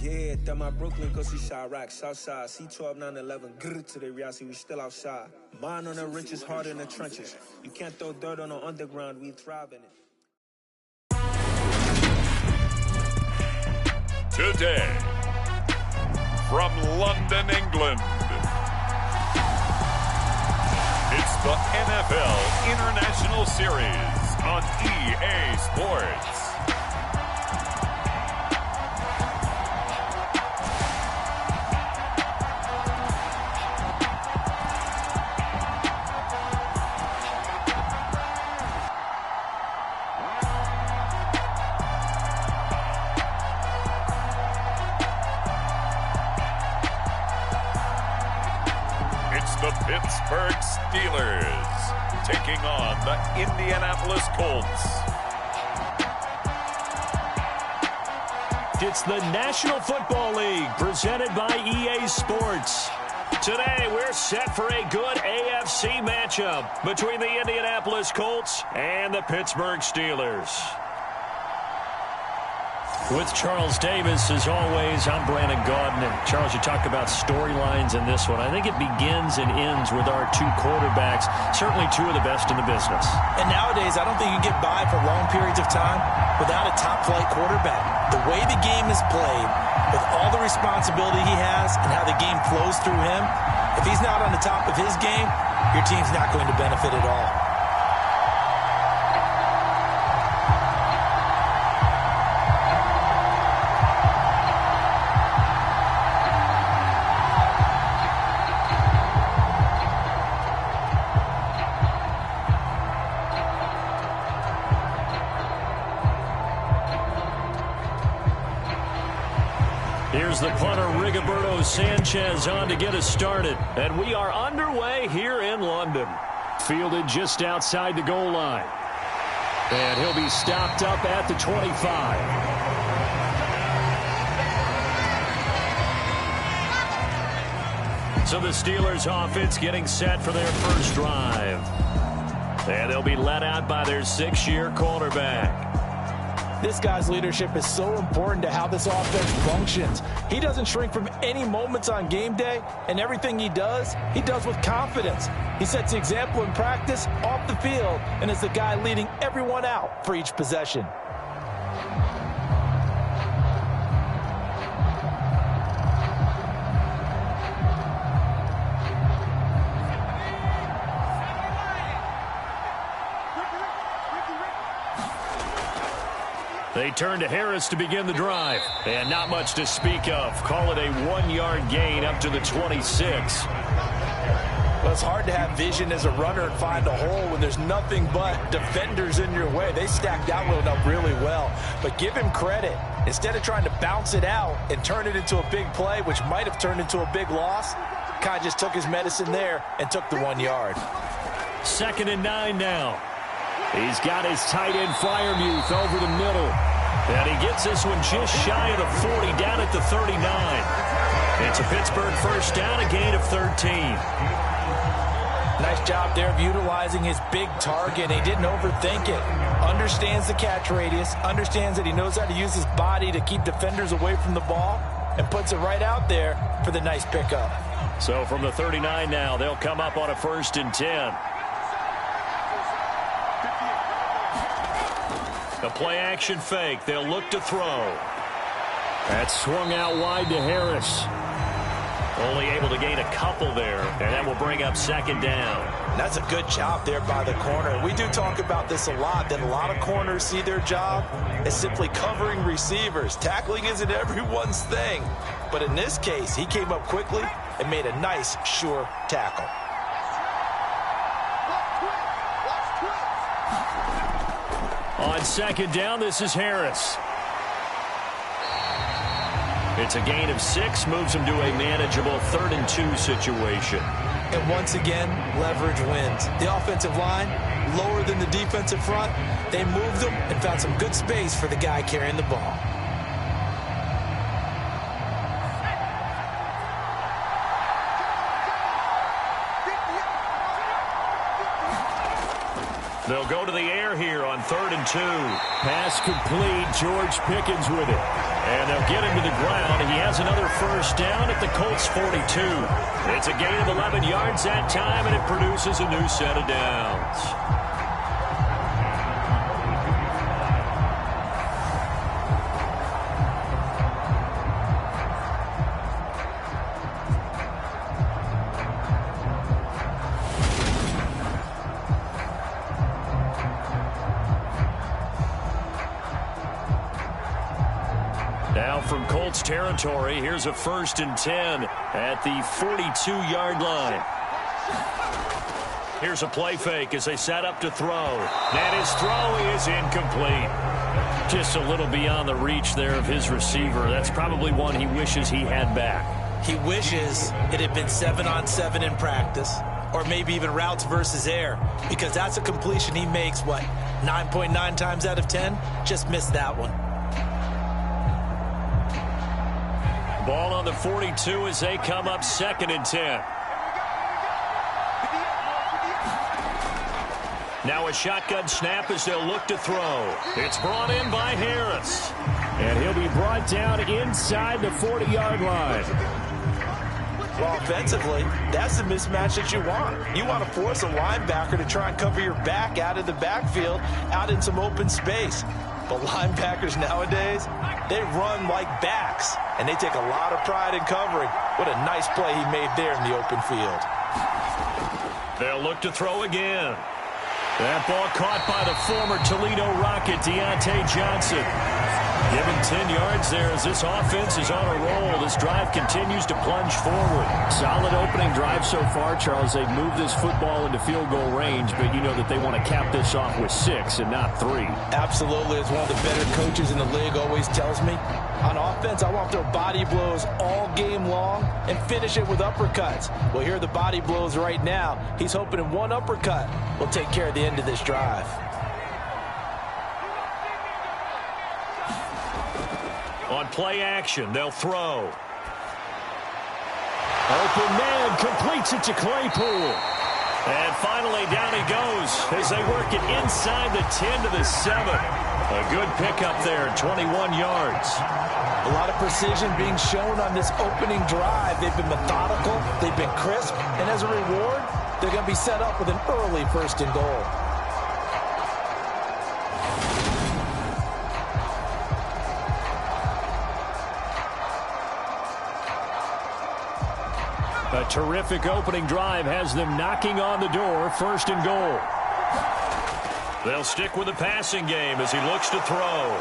Yeah, that my Brooklyn, cause he shot rock, Southside, C12, 911, grrr to the Riasi, we still outside. Mine on the riches, hard in the trenches. You can't throw dirt on the underground, we thrive in it. Today, from London, England, it's the NFL International Series on EA Sports. The Pittsburgh Steelers taking on the Indianapolis Colts. It's the National Football League presented by EA Sports. Today we're set for a good AFC matchup between the Indianapolis Colts and the Pittsburgh Steelers. With Charles Davis, as always, I'm Brandon Gaudin. And Charles, you talk about storylines in this one. I think it begins and ends with our two quarterbacks, certainly two of the best in the business. And nowadays, I don't think you get by for long periods of time without a top-flight quarterback. The way the game is played, with all the responsibility he has and how the game flows through him, if he's not on the top of his game, your team's not going to benefit at all. Here's the punter, Rigoberto Sanchez, on to get us started. And we are underway here in London. Fielded just outside the goal line. And he'll be stopped up at the 25. So the Steelers offense getting set for their first drive. And they'll be led out by their 6-year quarterback. This guy's leadership is so important to how this offense functions. He doesn't shrink from any moments on game day, and everything he does with confidence. He sets the example in practice, off the field, and is the guy leading everyone out for each possession. They turn to Harris to begin the drive. And not much to speak of. Call it a 1-yard gain up to the 26. Well, it's hard to have vision as a runner and find a hole when there's nothing but defenders in your way. They stacked that one up really well. But give him credit. Instead of trying to bounce it out and turn it into a big play, which might have turned into a big loss, Kai just took his medicine there and took the 1 yard. 2nd and 9 now. He's got his tight end Freiermuth over the middle. And he gets this one just shy of the 40, down at the 39. It's a Pittsburgh first down, a gain of 13. Nice job there of utilizing his big target. He didn't overthink it. Understands the catch radius, understands that he knows how to use his body to keep defenders away from the ball, and puts it right out there for the nice pickup. So from the 39 now, they'll come up on a 1st and 10. The play-action fake. They'll look to throw. That's swung out wide to Harris. Only able to gain a couple there, and that will bring up 2nd down. That's a good job there by the corner. We do talk about this a lot, that a lot of corners see their job as simply covering receivers. Tackling isn't everyone's thing. But in this case, he came up quickly and made a nice, sure tackle. On 2nd down, this is Harris. It's a gain of 6, moves him to a manageable 3rd and 2 situation. And once again, leverage wins. The offensive line, lower than the defensive front, they moved them and found some good space for the guy carrying the ball. They'll go to the air here on 3rd and 2. Pass complete. George Pickens with it. And they'll get him to the ground. He has another first down at the Colts 42. It's a gain of 11 yards that time, and it produces a new set of downs. Now from Colts territory, here's a 1st and 10 at the 42-yard line. Here's a play fake as they set up to throw. And his throw is incomplete. Just a little beyond the reach there of his receiver. That's probably one he wishes he had back. He wishes it had been 7-on-7 in practice, or maybe even routes versus air, because that's a completion he makes, 9.9 times out of 10? Just missed that one. Ball on the 42 as they come up 2nd and 10. Now a shotgun snap as they'll look to throw. It's brought in by Harris. And he'll be brought down inside the 40-yard line. Well, offensively, that's the mismatch that you want. You want to force a linebacker to try and cover your back out of the backfield, out in some open space. But linebackers nowadays, they run like backs, and they take a lot of pride in covering. What a nice play he made there in the open field. They'll look to throw again. That ball caught by the former Toledo Rocket, Deontay Johnson. Given 10 yards there as this offense is on a roll. This drive continues to plunge forward. Solid opening drive so far, Charles. They've moved this football into field goal range, but you know that they want to cap this off with 6 and not 3. Absolutely. As one of the better coaches in the league always tells me, on offense, I want to throw body blows all game long and finish it with uppercuts. Well, here are the body blows right now. He's hoping in one uppercut will take care of the end of this drive. On play action, they'll throw. Open man completes it to Claypool. And finally down he goes as they work it inside the 10 to the 7. A good pickup there, 21 yards. A lot of precision being shown on this opening drive. They've been methodical, they've been crisp, and as a reward, they're going to be set up with an early 1st and goal. A terrific opening drive has them knocking on the door, 1st and goal. They'll stick with the passing game as he looks to throw.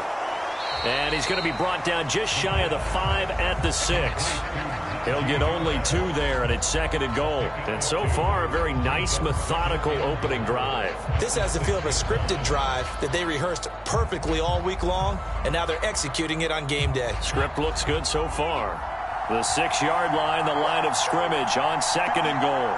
And he's going to be brought down just shy of the 5 at the 6. He'll get only 2 there, and it's 2nd and goal. And so far, a very nice, methodical opening drive. This has the feel of a scripted drive that they rehearsed perfectly all week long, and now they're executing it on game day. Script looks good so far. The 6-yard line, the line of scrimmage on 2nd and goal.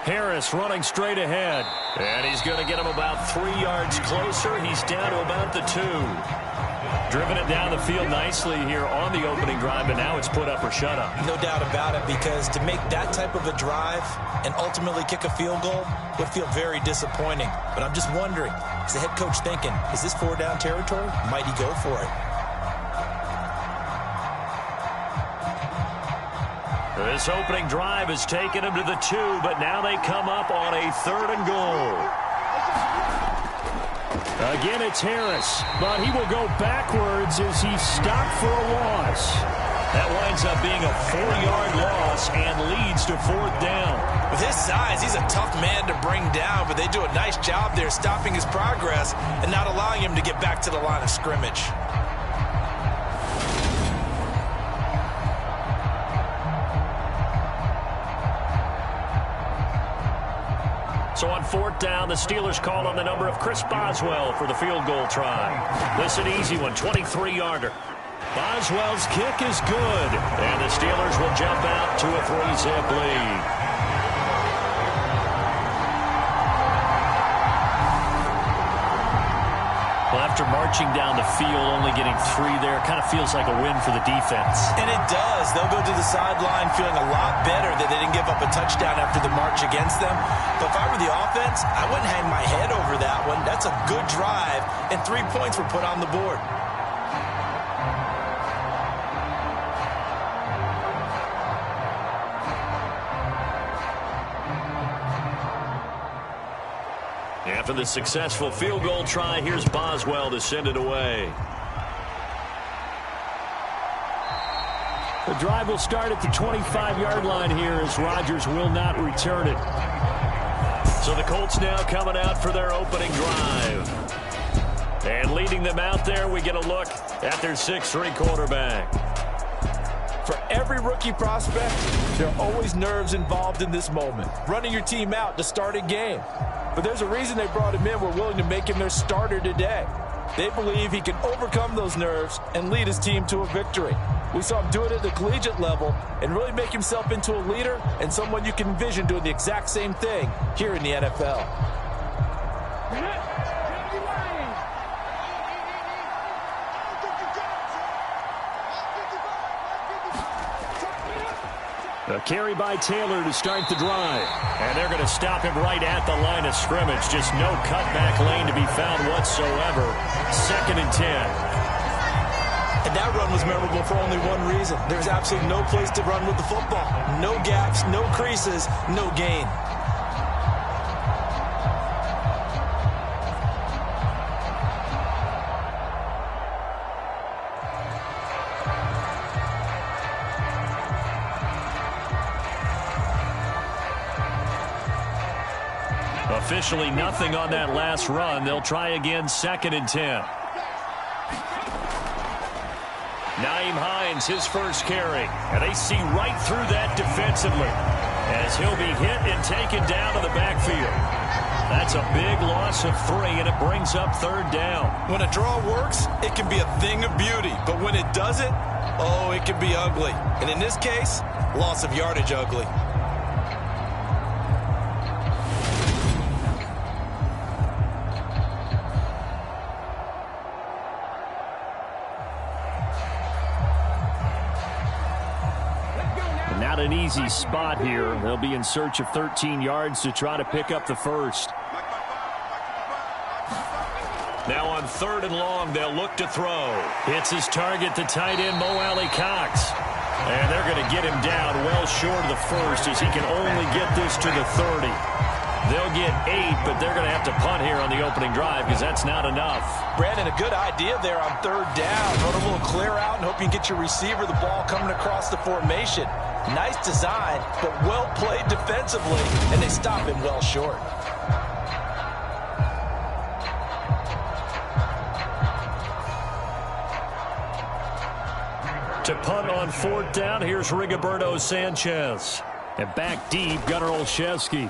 Harris running straight ahead. And he's going to get him about 3 yards closer. He's down to about the 2. Driven it down the field nicely here on the opening drive, and now it's put up or shut up. No doubt about it, because to make that type of a drive and ultimately kick a field goal would feel very disappointing. But I'm just wondering, is the head coach thinking, is this 4-down territory? Might he go for it? This opening drive has taken him to the 2, but now they come up on a 3rd and goal. Again, it's Harris, but he will go backwards as he's stopped for a loss. That winds up being a 4-yard loss and leads to 4th down. With his size, he's a tough man to bring down, but they do a nice job there stopping his progress and not allowing him to get back to the line of scrimmage. So on 4th down, the Steelers call on the number of Chris Boswell for the field goal try. This is an easy one, 23-yarder. Boswell's kick is good, and the Steelers will jump out to a 3-zip lead. Well, after marching down the field, only getting 3 there. Kind of feels like a win for the defense. And it does. They'll go to the sideline feeling a lot better that they didn't give up a touchdown after the march against them. But if I were the offense, I wouldn't hang my head over that one. That's a good drive, and 3 points were put on the board. After the successful field goal try, here's Boswell to send it away. The drive will start at the 25-yard line here as Rodgers will not return it. So the Colts now coming out for their opening drive. And leading them out there, we get a look at their 6'3" quarterback. For every rookie prospect, there are always nerves involved in this moment. Running your team out to start a game. But there's a reason they brought him in. We're willing to make him their starter today. They believe he can overcome those nerves and lead his team to a victory. We saw him do it at the collegiate level and really make himself into a leader and someone you can envision doing the exact same thing here in the NFL. A carry by Taylor to start the drive. And they're going to stop him right at the line of scrimmage. Just no cutback lane to be found whatsoever. 2nd and 10. And that run was memorable for only one reason. There's absolutely no place to run with the football. No gaps, no creases, no gain. Officially nothing on that last run. They'll try again, 2nd and 10. Nyheim Hines, his first carry. And they see right through that defensively as he'll be hit and taken down to the backfield. That's a big loss of 3, and it brings up 3rd down. When a draw works, it can be a thing of beauty. But when it doesn't, oh, it can be ugly. And in this case, loss of yardage ugly. Not an easy spot here. They'll be in search of 13 yards to try to pick up the first. Now on 3rd and long, they'll look to throw. Hits his target, the tight end, Mo Alley-Cox. And they're going to get him down well short of the first as he can only get this to the 30. They'll get 8, but they're going to have to punt here on the opening drive because that's not enough. Brandon, a good idea there on 3rd down. Run a little clear out and hope you can get your receiver the ball coming across the formation. Nice design, but well played defensively, and they stop him well short. To punt on 4th down, here's Rigoberto Sanchez. And back deep, Gunnar Olszewski.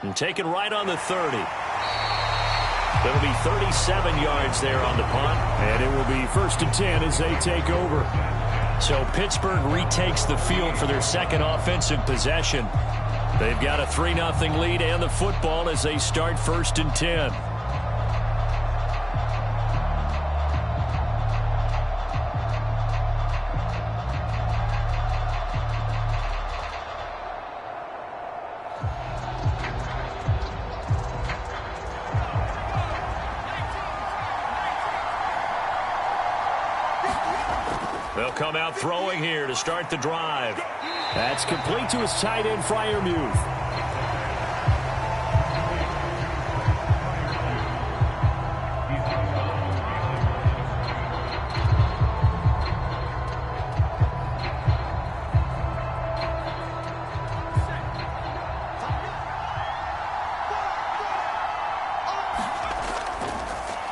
And taken right on the 30. It'll be 37 yards there on the punt. And it will be 1st and 10 as they take over. So Pittsburgh retakes the field for their 2nd offensive possession. They've got a 3-0 lead and the football as they start 1st and 10. They'll come out throwing here to start the drive. That's complete to his tight end, Freiermuth.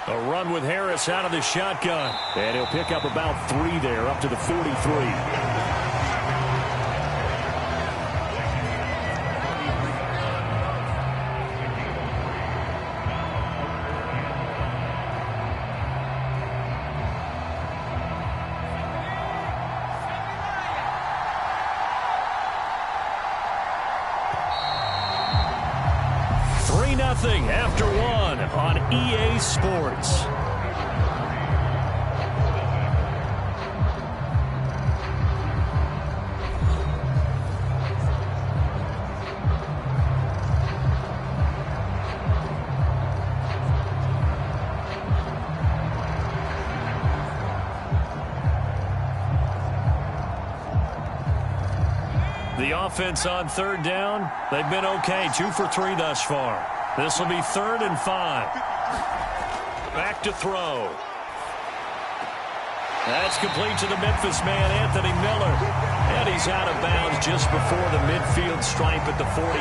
A run with Harris out of the shotgun. And he'll pick up about 3 there, up to the 43. after one on EA Sports. The offense on third down, they've been okay. 2 for 3 thus far. This will be 3rd and 5. Back to throw. That's complete to the Memphis man, Anthony Miller. And he's out of bounds just before the midfield stripe at the 49.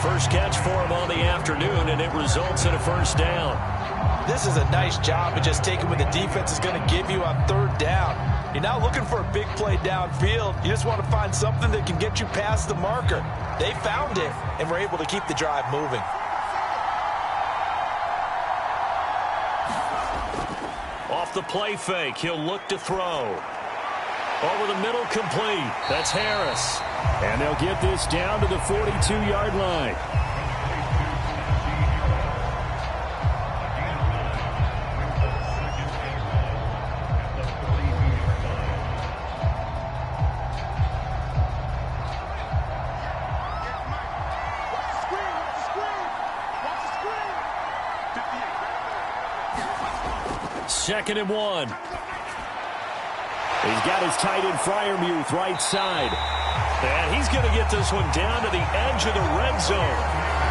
First catch for him on the afternoon, and it results in a first down. This is a nice job of just taking what the defense is going to give you on 3rd down. You're not looking for a big play downfield. You just want to find something that can get you past the marker. They found it and were able to keep the drive moving. Off the play fake, he'll look to throw. Over the middle, complete. That's Harris. And they'll get this down to the 42-yard line. Second and 1. He's got his tight end Freiermuth right side. And he's going to get this one down to the edge of the red zone.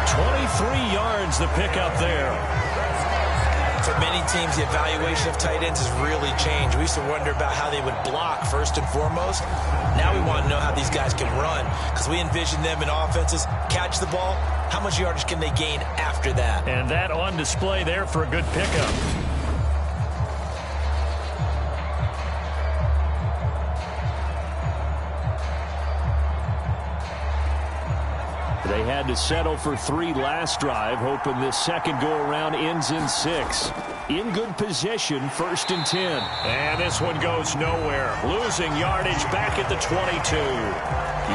23 yards the pickup there. For many teams, the evaluation of tight ends has really changed. We used to wonder about how they would block first and foremost. Now we want to know how these guys can run, because we envision them in offenses catch the ball. How much yardage can they gain after that? And that on display there for a good pickup. They had to settle for 3 last drive, hoping this second go-around ends in 6. In good position, 1st and 10. And this one goes nowhere. Losing yardage back at the 22.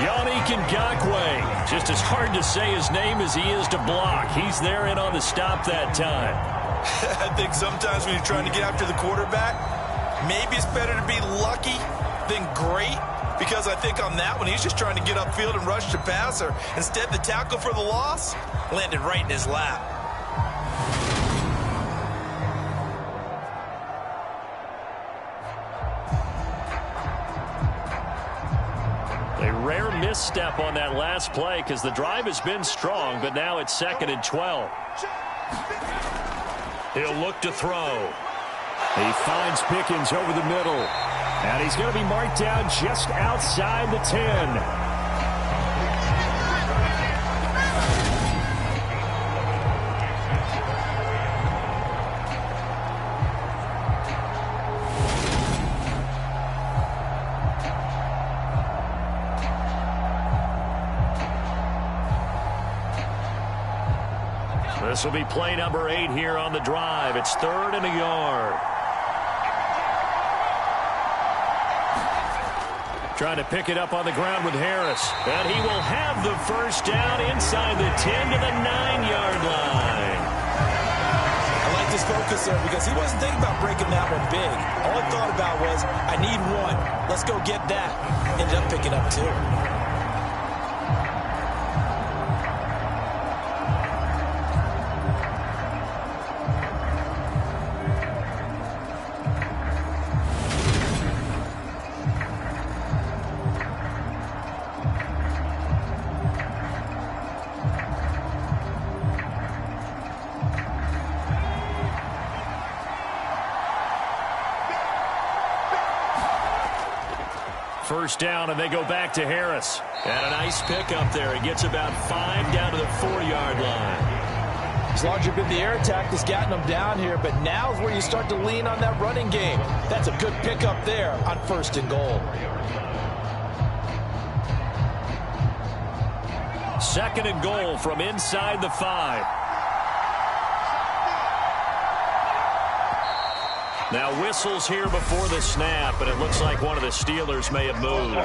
Yannick Ngakoue. Just as hard to say his name as he is to block. He's there and on the stop that time. I think sometimes when you're trying to get after the quarterback, maybe it's better to be lucky than great. Because I think on that one, he's just trying to get upfield and rush the passer. Instead, the tackle for the loss landed right in his lap. A rare misstep on that last play because the drive has been strong, but now it's 2nd and 12. He'll look to throw. He finds Pickens over the middle. And he's going to be marked down just outside the 10. This will be play number 8 here on the drive. It's 3rd and a yard. Trying to pick it up on the ground with Harris. And he will have the first down inside the 10 to the 9-yard line. I like this focus there because he wasn't thinking about breaking that one big. All he thought about was, I need 1. Let's go get that. Ended up picking up 2. First down, and they go back to Harris. And a nice pickup there. He gets about 5 down to the 4-yard line. As long as you've been the air attack that's gotten them down here, but now is where you start to lean on that running game. That's a good pickup there on 1st and goal. 2nd and goal from inside the 5. Now whistles here before the snap, and it looks like one of the Steelers may have moved.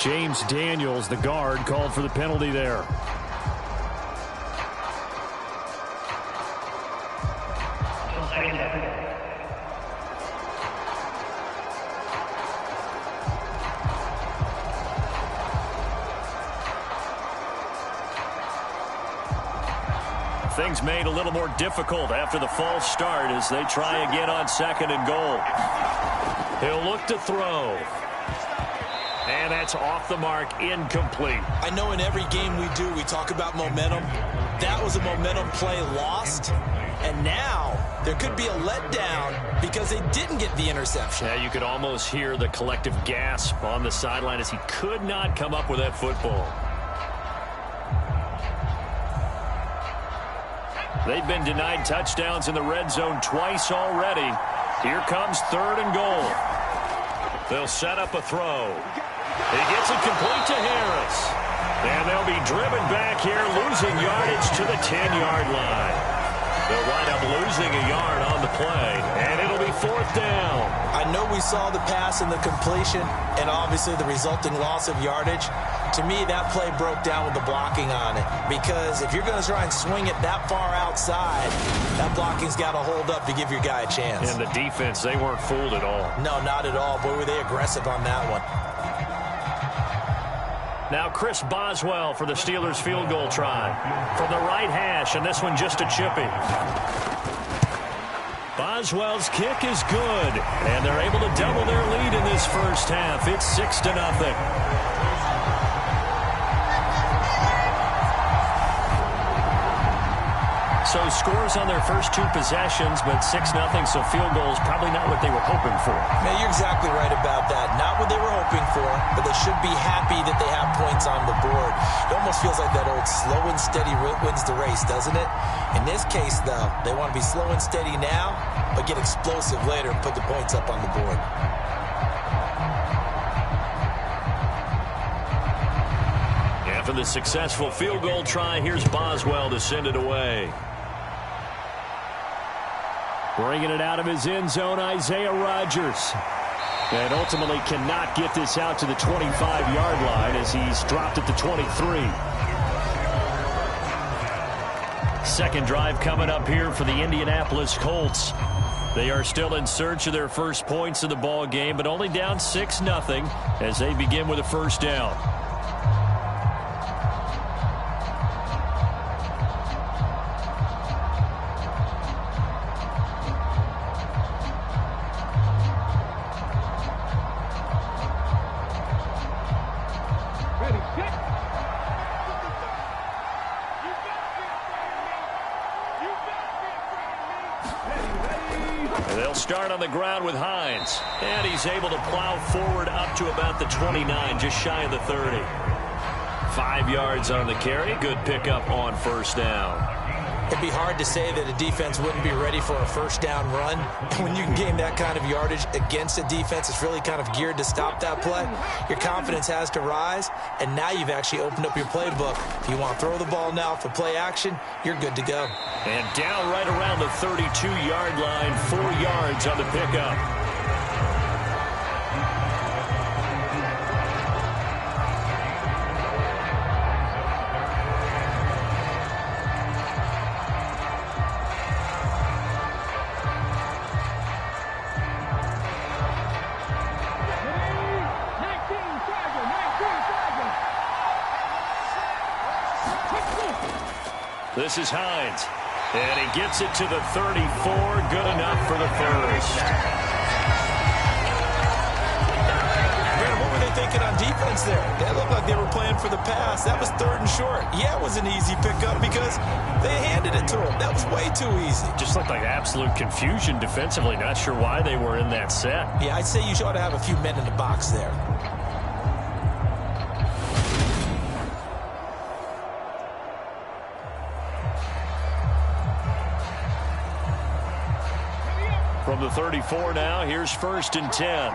James Daniels, the guard, called for the penalty there. Things made a little more difficult after the false start as they try again on 2nd and goal. He'll look to throw. And that's off the mark, incomplete. I know in every game we do, we talk about momentum. That was a momentum play lost. And now there could be a letdown because they didn't get the interception. Yeah, you could almost hear the collective gasp on the sideline as he could not come up with that football. They've been denied touchdowns in the red zone twice already. Here comes 3rd and goal. They'll set up a throw. He gets it complete to Harris. And they'll be driven back here, losing yardage to the 10-yard line. They'll wind up losing a yard on the play, and it'll be 4th down. I know we saw the pass and the completion and obviously the resulting loss of yardage. To me, that play broke down with the blocking on it, because if you're going to try and swing it that far outside, that blocking's got to hold up to give your guy a chance. And the defense, they weren't fooled at all. No, not at all. Boy, were they aggressive on that one. Now Chris Boswell for the Steelers field goal try. From the right hash, and this one just a chippy. Boswell's kick is good, and they're able to double their lead in this first half. It's 6-0. So scores on their first 2 possessions, but 6-0, so field goals probably not what they were hoping for. Yeah, you're exactly right about that. Not what they were hoping for, but they should be happy that they have points on the board. It almost feels like that old slow and steady wins the race, doesn't it? In this case, though, they want to be slow and steady now, but get explosive later and put the points up on the board. After the successful field goal try, here's Boswell to send it away. Bringing it out of his end zone, Isaiah Rodgers. And ultimately cannot get this out to the 25-yard line as he's dropped at the 23. Second drive coming up here for the Indianapolis Colts. They are still in search of their first points of the ball game, but only down 6-0 as they begin with a first down. They'll start on the ground with Hines. And he's able to plow forward up to about the 29, just shy of the 30. 5 yards on the carry. Good pickup on first down. It'd be hard to say that a defense wouldn't be ready for a first down run. And when you can gain that kind of yardage against a defense, it's really kind of geared to stop that play. Your confidence has to rise, and now you've actually opened up your playbook. If you want to throw the ball now for play action, you're good to go. And down right around the 32-yard line, 4 yards on the pickup. This is Hines, and he gets it to the 34. Good enough for the first. Man, what were they thinking on defense there? They looked like they were playing for the pass. That was 3rd and short. Yeah, it was an easy pickup because they handed it to him. That was way too easy. Just looked like absolute confusion defensively. Not sure why they were in that set. Yeah, I'd say you ought to have a few men in the box there. From the 34 now, here's 1st and 10.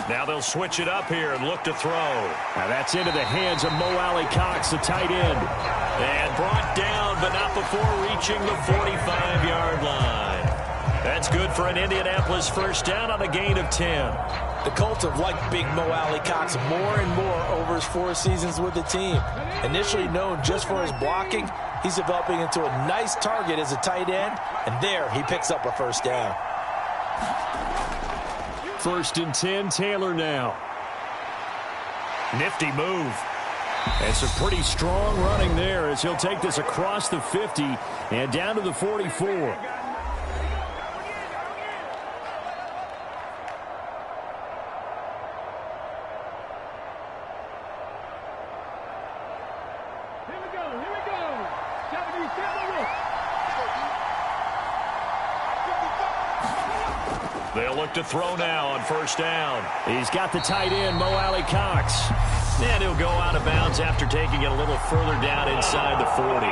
Now they'll switch it up here and look to throw. Now that's into the hands of Mo Alley Cox, the tight end. And brought down, but not before reaching the 45-yard line. That's good for an Indianapolis first down on a gain of 10. The Colts have liked Big Mo Alley-Cox more and more over his 4 seasons with the team. Initially known just for his blocking, he's developing into a nice target as a tight end, and there he picks up a first down. 1st and 10, Taylor now. Nifty move. And some pretty strong running there as he'll take this across the 50 and down to the 44. They'll look to throw now on first down. He's got the tight end, Mo Alley-Cox. And he'll go out of bounds after taking it a little further down inside the 40.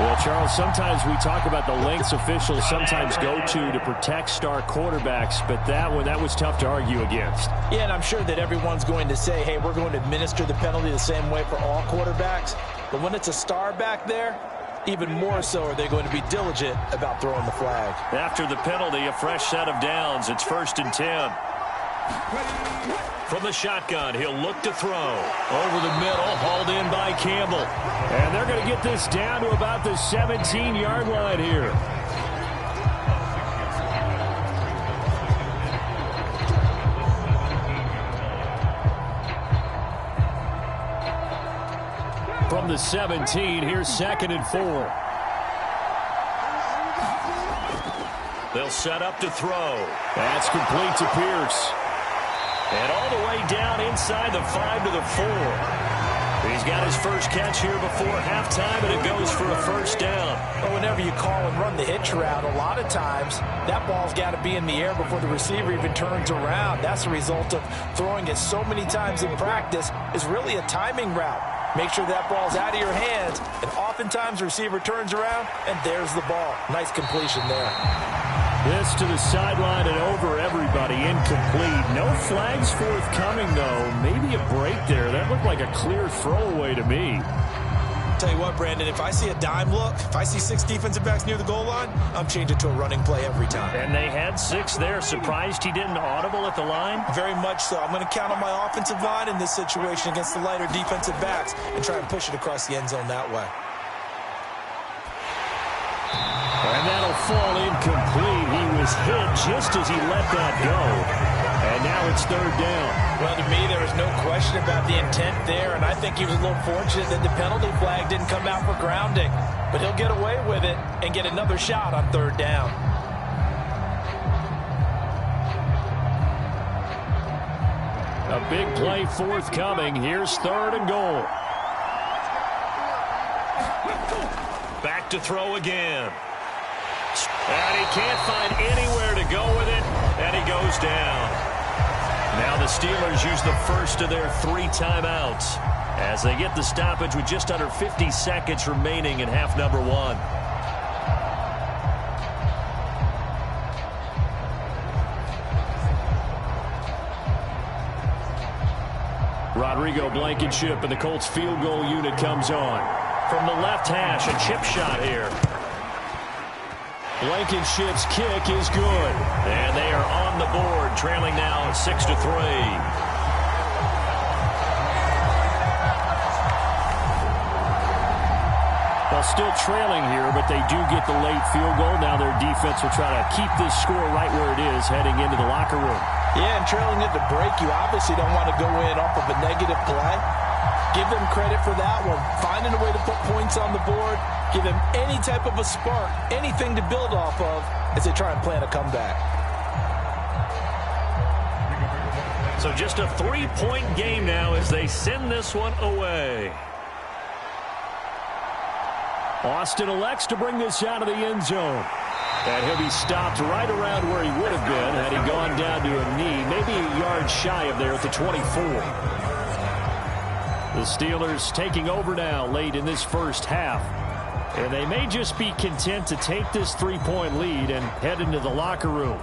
Well, Charles, sometimes we talk about the lengths officials sometimes go to protect star quarterbacks, but that was tough to argue against. Yeah, and I'm sure that everyone's going to say, hey, we're going to administer the penalty the same way for all quarterbacks. But when it's a star back there, even more so are they going to be diligent about throwing the flag. After the penalty, a fresh set of downs. It's 1st and 10. From the shotgun, he'll look to throw. Over the middle, hauled in by Campbell. And they're going to get this down to about the 17-yard line here. From the 17, here's 2nd and 4. They'll set up to throw. That's complete to Pierce. And all the way down inside the 5 to the 4. He's got his first catch here before halftime, and it goes for a first down. But whenever you call and run the hitch route, a lot of times that ball's got to be in the air before the receiver even turns around. That's the result of throwing it so many times in practice is really a timing route. Make sure that ball's out of your hands, and oftentimes the receiver turns around, and there's the ball. Nice completion there. This to the sideline and over everybody, incomplete. No flags forthcoming, though. Maybe a break there. That looked like a clear throwaway to me. Tell you what, Brandon, if I see a dime look, if I see 6 defensive backs near the goal line, I'm changing to a running play every time. And they had 6 there. Surprised he didn't audible at the line? Very much so. I'm going to count on my offensive line in this situation against the lighter defensive backs and try and push it across the end zone that way. And that'll fall incomplete. He was hit just as he let that go. And now it's 3rd down. Well, to me, there was no question about the intent there, and I think he was a little fortunate that the penalty flag didn't come out for grounding. But he'll get away with it and get another shot on 3rd down. A big play forthcoming. Here's 3rd and goal. Back to throw again. And he can't find anywhere to go with it, and he goes down. Now the Steelers use the first of their 3 timeouts as they get the stoppage with just under 50 seconds remaining in half number 1. Rodrigo Blankenship and the Colts field goal unit comes on. From the left hash, a chip shot here. Blankenship's kick is good. And they are on the board, trailing now 6-3. Well, still trailing here, but they do get the late field goal. Now their defense will try to keep this score right where it is heading into the locker room. Yeah, and trailing at the break, you obviously don't want to go in off of a negative play. Give them credit for that one. Finding a way to put points on the board. Give them any type of a spark, anything to build off of as they try and plan a comeback. So just a 3-point game now as they send this one away. Austin elects to bring this out of the end zone. And he'll be stopped right around where he would have been had he gone down to a knee, maybe a yard shy of there at the 24. The Steelers taking over now late in this first half. And they may just be content to take this 3-point lead and head into the locker room.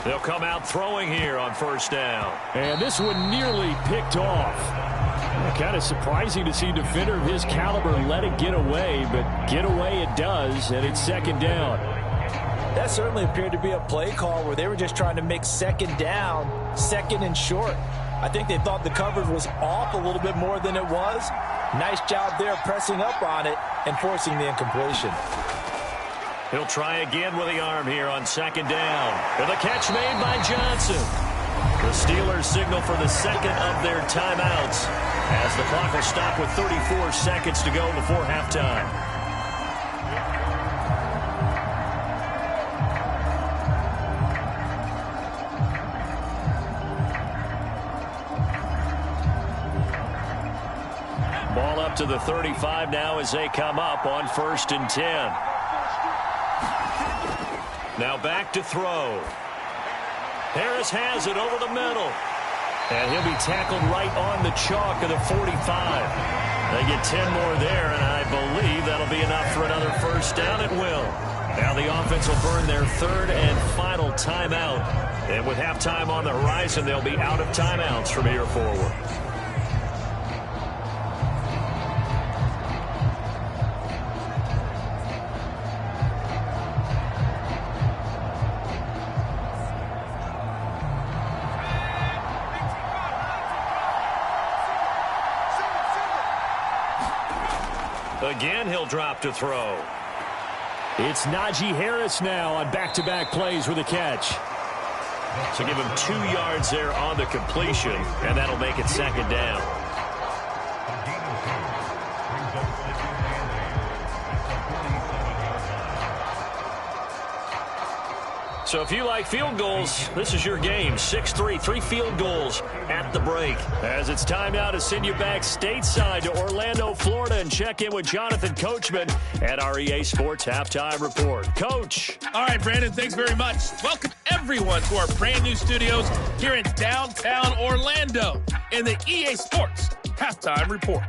They'll come out throwing here on first down. And this one nearly picked off. Kind of surprising to see a defender of his caliber let it get away, but get away it does, and it's second down. That certainly appeared to be a play call where they were just trying to make second down, second and short. I think they thought the coverage was off a little bit more than it was. Nice job there pressing up on it and forcing the incompletion. He'll try again with the arm here on second down. And the catch made by Johnson. The Steelers signal for the second of their timeouts as the clock will stop with 34 seconds to go before halftime. Ball up to the 35 now as they come up on 1st and 10. Now back to throw. Harris has it over the middle. And he'll be tackled right on the chalk of the 45. They get 10 more there, and I believe that'll be enough for another first down. It will. Now the offense will burn their third and final timeout. And with halftime on the horizon, they'll be out of timeouts from here forward. Again, he'll drop to throw. It's Najee Harris now on back-to-back plays with a catch. So give him 2 yards there on the completion, and that'll make it second down. So if you like field goals, this is your game. 6-3, 3 field goals at the break. As it's time now to send you back stateside to Orlando, Florida, and check in with Jonathan Coachman at our EA Sports Halftime Report. Coach. All right, Brandon, thanks very much. Welcome, everyone, to our brand new studios here in downtown Orlando in the EA Sports Halftime Report.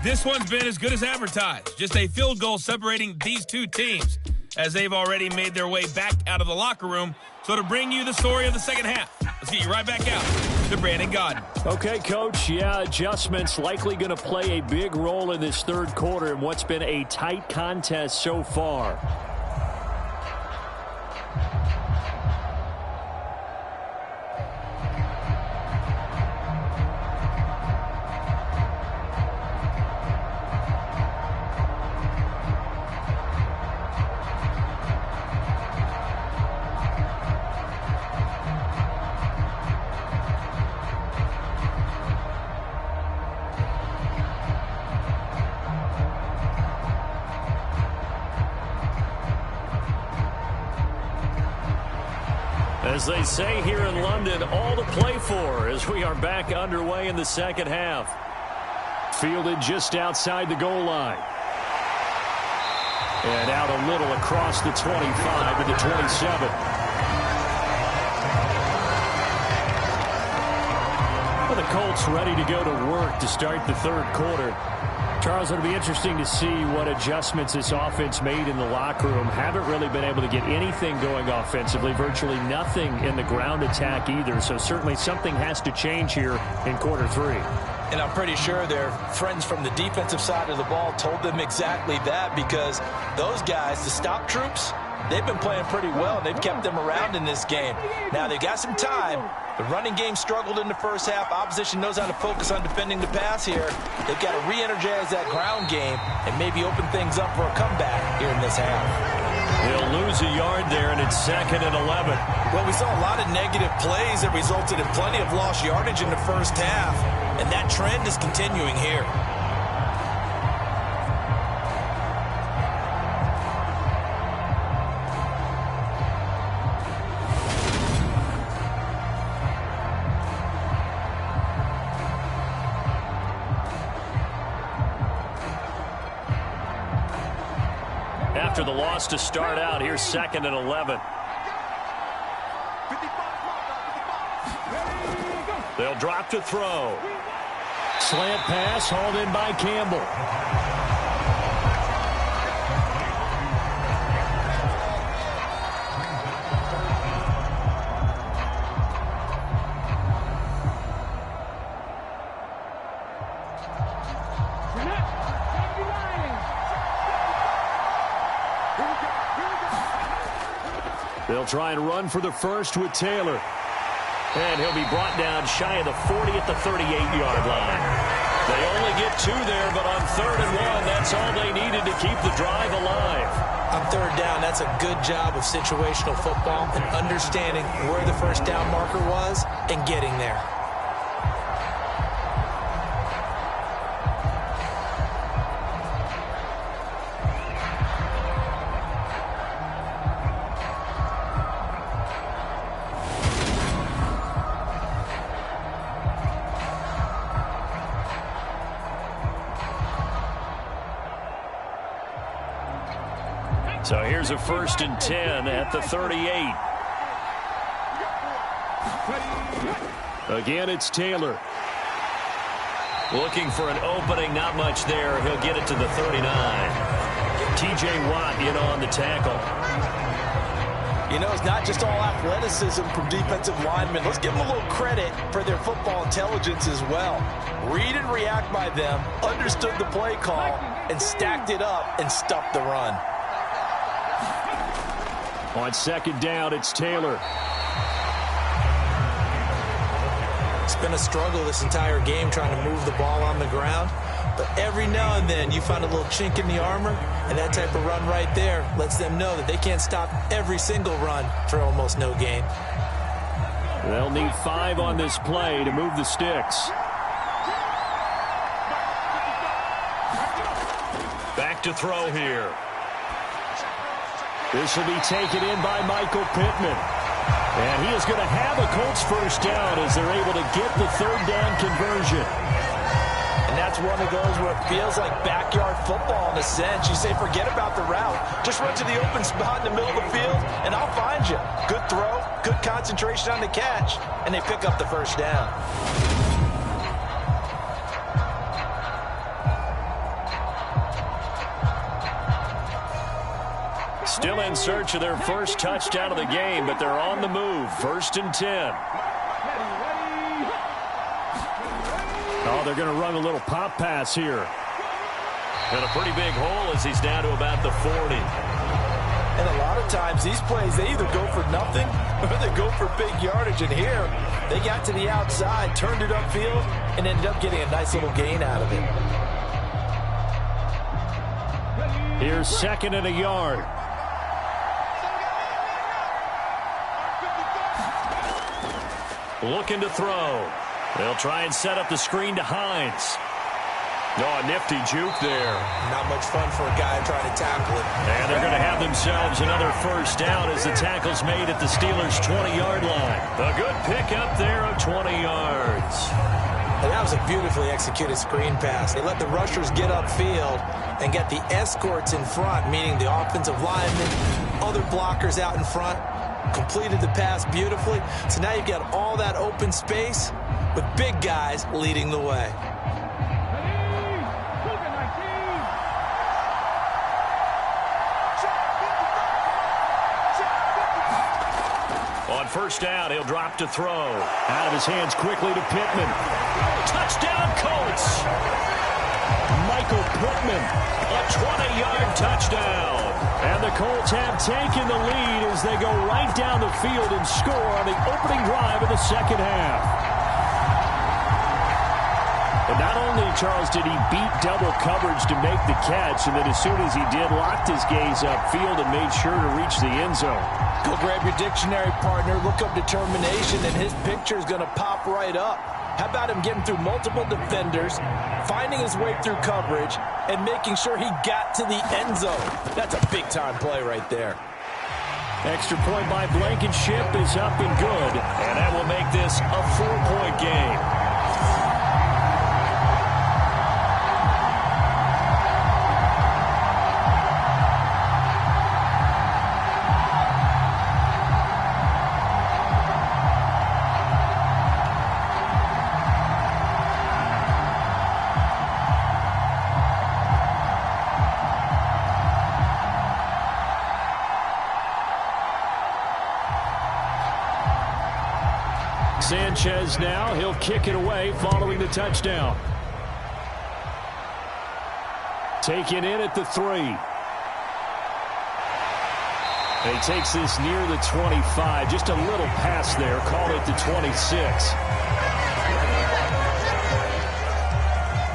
This one's been as good as advertised. Just a field goal separating these two teams, as they've already made their way back out of the locker room. So to bring you the story of the second half, let's get you right back out to Brandon Godden. Okay, Coach. Yeah, adjustments likely going to play a big role in this third quarter in what's been a tight contest so far. As they say here in London, all to play for as we are back underway in the second half. Fielded just outside the goal line. And out a little across the 25 to the 27. Well, the Colts ready to go to work to start the third quarter. Charles, it'll be interesting to see what adjustments this offense made in the locker room. Haven't really been able to get anything going offensively, virtually nothing in the ground attack either. So certainly something has to change here in quarter 3. And I'm pretty sure their friends from the defensive side of the ball told them exactly that, because those guys, the stop troops, they've been playing pretty well, and they've kept them around in this game. Now, they've got some time. The running game struggled in the first half. Opposition knows how to focus on defending the pass here. They've got to re-energize that ground game and maybe open things up for a comeback here in this half. They'll lose a yard there, and it's 2nd and 11. Well, we saw a lot of negative plays that resulted in plenty of lost yardage in the first half, and that trend is continuing here. After the loss to start out, here's 2nd and 11. They'll drop to throw. Slant pass hauled in by Campbell. They'll try and run for the first with Taylor. And he'll be brought down shy of the 40 at the 38-yard line. They only get 2 there, but on 3rd and 1, that's all they needed to keep the drive alive. On 3rd down, that's a good job of situational football and understanding where the first down marker was and getting there. So here's a 1st and 10 at the 38. Again, it's Taylor. Looking for an opening, not much there. He'll get it to the 39. T.J. Watt in on the tackle. You know, it's not just all athleticism from defensive linemen. Let's give them a little credit for their football intelligence as well. Read and react by them, understood the play call, and stacked it up and stuffed the run. On 2nd down, it's Taylor. It's been a struggle this entire game trying to move the ball on the ground. But every now and then you find a little chink in the armor, and that type of run right there lets them know that they can't stop every single run for almost no gain. They'll need 5 on this play to move the sticks. Back to throw here. This will be taken in by Michael Pittman. And he is going to have a Colts first down as they're able to get the 3rd down conversion. And that's one of those where it feels like backyard football in a sense. You say, forget about the route. Just run to the open spot in the middle of the field, and I'll find you. Good throw, good concentration on the catch, and they pick up the first down. Still in search of their first touchdown of the game, but they're on the move. 1st and 10. Oh, they're going to run a little pop pass here. And a pretty big hole as he's down to about the 40. And a lot of times these plays, they either go for nothing or they go for big yardage. And here, they got to the outside, turned it upfield, and ended up getting a nice little gain out of it. Here's 2nd and a yard. Looking to throw. They'll try and set up the screen to Hines. Oh, a nifty juke there. Not much fun for a guy trying to tackle it. And they're going to have themselves another first down as the tackle's made at the Steelers' 20-yard line. A good pickup there of 20 yards. And that was a beautifully executed screen pass. They let the rushers get upfield and get the escorts in front, meaning the offensive linemen, other blockers out in front. Completed the pass beautifully. So now you've got all that open space with big guys leading the way. On 1st down, he'll drop to throw. Out of his hands quickly to Pittman. Touchdown, Colts! Michael Pittman, a 20-yard touchdown. And the Colts have taken the lead as they go right down the field and score on the opening drive of the 2nd half. And not only, Charles, did he beat double coverage to make the catch, and then as soon as he did, locked his gaze upfield and made sure to reach the end zone. Go grab your dictionary, partner. Look up determination, and his picture is going to pop right up. How about him getting through multiple defenders, finding his way through coverage, and making sure he got to the end zone? That's a big-time play right there. Extra point by Blankenship is up and good, and that will make this a 4-point game. Sanchez now, he'll kick it away following the touchdown. Taken in at the 3. And he takes this near the 25. Just a little pass there. Call it the 26.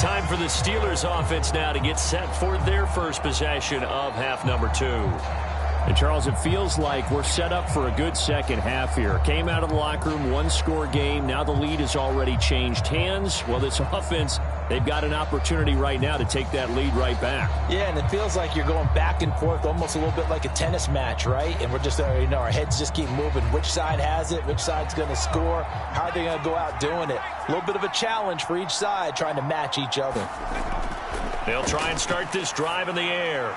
Time for the Steelers offense now to get set for their first possession of half number 2. And, Charles, it feels like we're set up for a good second half here. Came out of the locker room, one-score game. Now the lead has already changed hands. Well, this offense, they've got an opportunity right now to take that lead right back. Yeah, and it feels like you're going back and forth almost a little bit like a tennis match, right? And we're just, our heads just keep moving. Which side has it? Which side's going to score? How are they going to go out doing it? A little bit of a challenge for each side trying to match each other. They'll try and start this drive in the air.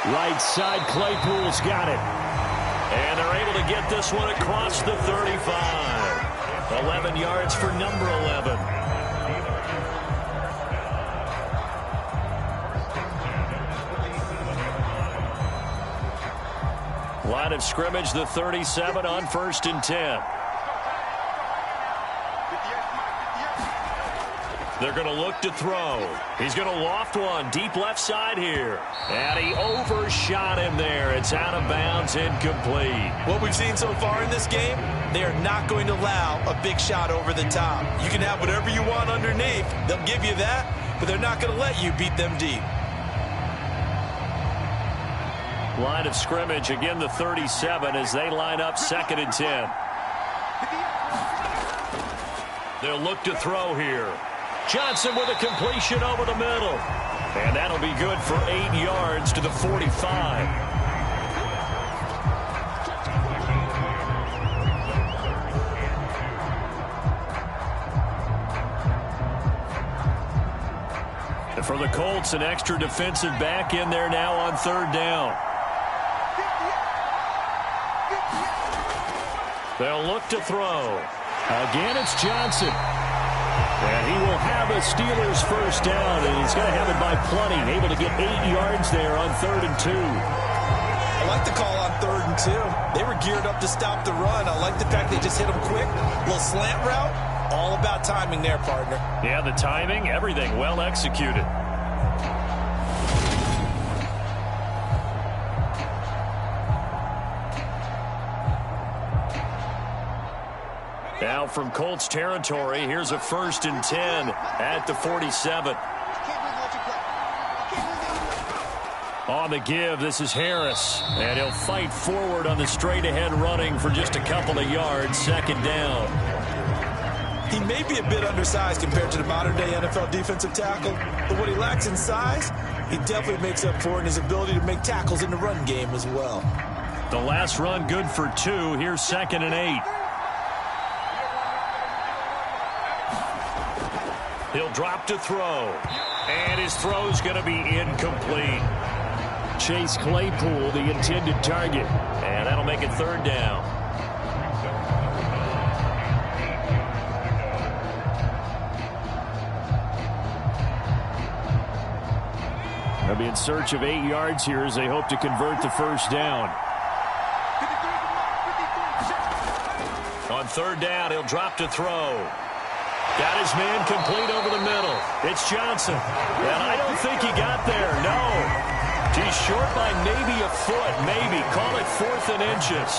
Right side, Claypool's got it. And they're able to get this one across the 35. 11 yards for number 11. Line of scrimmage, the 37 on 1st and 10. They're going to look to throw. He's going to loft one deep left side here. And he overshot him there. It's out of bounds, incomplete. What we've seen so far in this game, they are not going to allow a big shot over the top. You can have whatever you want underneath. They'll give you that, but they're not going to let you beat them deep. Line of scrimmage, again the 37 as they line up 2nd and 10. They'll look to throw here. Johnson with a completion over the middle. And that'll be good for 8 yards to the 45. And for the Colts, an extra defensive back in there now on 3rd down. They'll look to throw. Again, it's Johnson. And he will have a Steelers first down, and he's going to have it by plenty. Able to get 8 yards there on 3rd and 2. I like the call on 3rd and 2. They were geared up to stop the run. I like the fact they just hit them quick. A little slant route. All about timing there, partner. Yeah, the timing, everything well executed. Now from Colts territory, here's a 1st and 10 at the 47. On the give, this is Harris. And he'll fight forward on the straight-ahead running for just a couple of yards. 2nd down. He may be a bit undersized compared to the modern-day NFL defensive tackle, but what he lacks in size, he definitely makes up for in his ability to make tackles in the run game as well. The last run good for 2. Here's 2nd and 8. He'll drop to throw. And his throw's going to be incomplete. Chase Claypool, the intended target. And that'll make it 3rd down. They'll be in search of 8 yards here as they hope to convert the first down. On 3rd down, he'll drop to throw. Got his man complete over the middle. It's Johnson. And I don't think he got there. No. He's short by maybe a foot, maybe. Call it 4th and inches.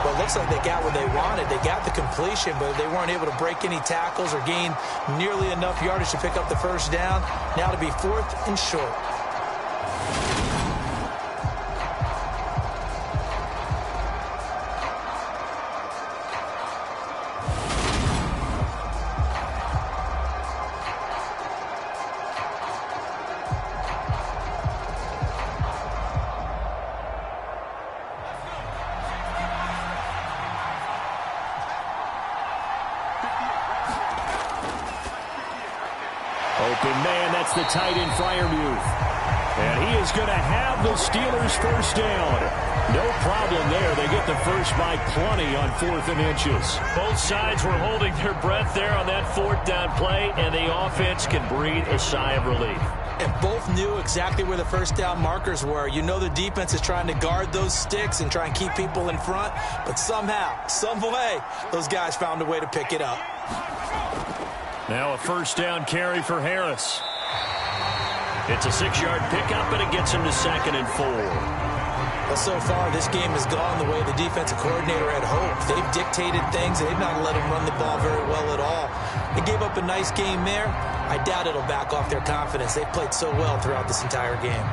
Well, it looks like they got what they wanted. They got the completion, but they weren't able to break any tackles or gain nearly enough yardage to pick up the first down. Now to be 4th and short. Open man, that's the tight end Freiermuth. And he is going to have the Steelers first down. No problem there. They get the first by plenty on 4th and inches. Both sides were holding their breath there on that 4th down play, and the offense can breathe a sigh of relief. And both knew exactly where the first down markers were. You know the defense is trying to guard those sticks and try and keep people in front, but somehow, some way, those guys found a way to pick it up. Now a first down carry for Harris. It's a 6-yard pickup, and it gets him to 2nd and 4. Well, so far, this game has gone the way the defensive coordinator had hoped. They've dictated things. They've not let him run the ball very well at all. They gave up a nice game there. I doubt it'll back off their confidence. They've played so well throughout this entire game.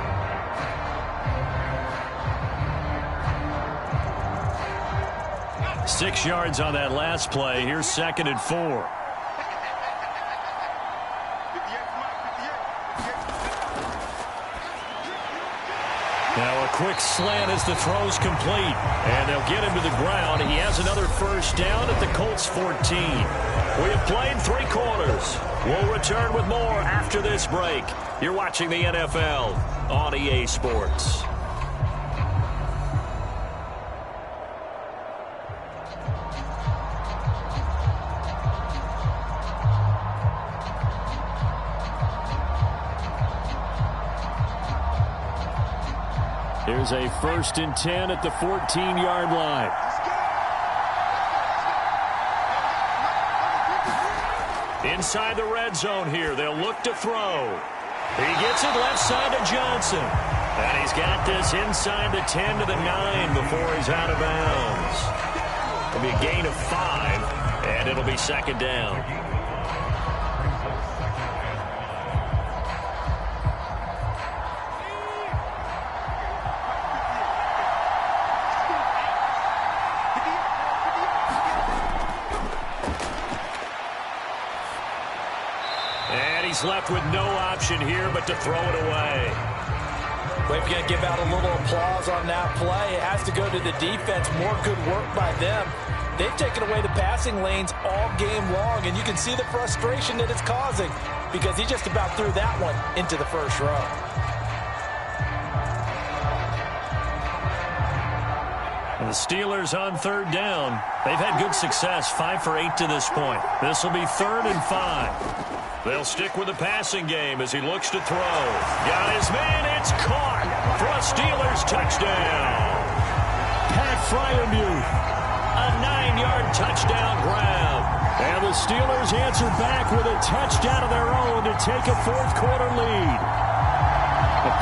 Six yards on that last play. Here's 2nd and 4. Now a quick slant as the throw's complete. And they'll get him to the ground. He has another first down at the Colts 14. We have played 3 quarters. We'll return with more after this break. You're watching the NFL on EA Sports. Here's a 1st and 10 at the 14-yard line. Inside the red zone here. They'll look to throw. He gets it left side to Johnson. And he's got this inside the 10 to the 9 before he's out of bounds. It'll be a gain of 5, and it'll be 2nd down. Left with no option here but to throw it away. We're going to give out a little applause on that play. It has to go to the defense. More good work by them. They've taken away the passing lanes all game long, and you can see the frustration that it's causing because he just about threw that one into the first row. And the Steelers on 3rd down. They've had good success, 5 for 8 to this point. This will be 3rd and 5. They'll stick with the passing game as he looks to throw. Got his man, it's caught for a Steelers touchdown. Pat Fryermuth, a 9-yard touchdown grab. And the Steelers answer back with a touchdown of their own to take a 4th quarter lead.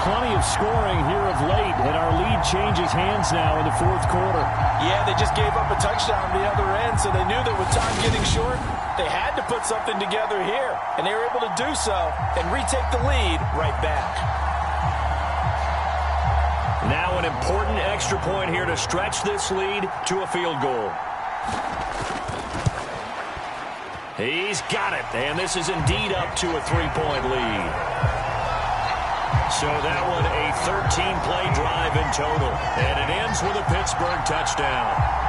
Plenty of scoring here of late, and our lead changes hands now in the 4th quarter. Yeah, they just gave up a touchdown on the other end, so they knew that with time getting short, they had to put something together here, and they were able to do so and retake the lead right back. Now an important extra point here to stretch this lead to a field goal. He's got it, and this is indeed up to a 3-point lead. So that one a 13-play drive in total, and it ends with a Pittsburgh touchdown.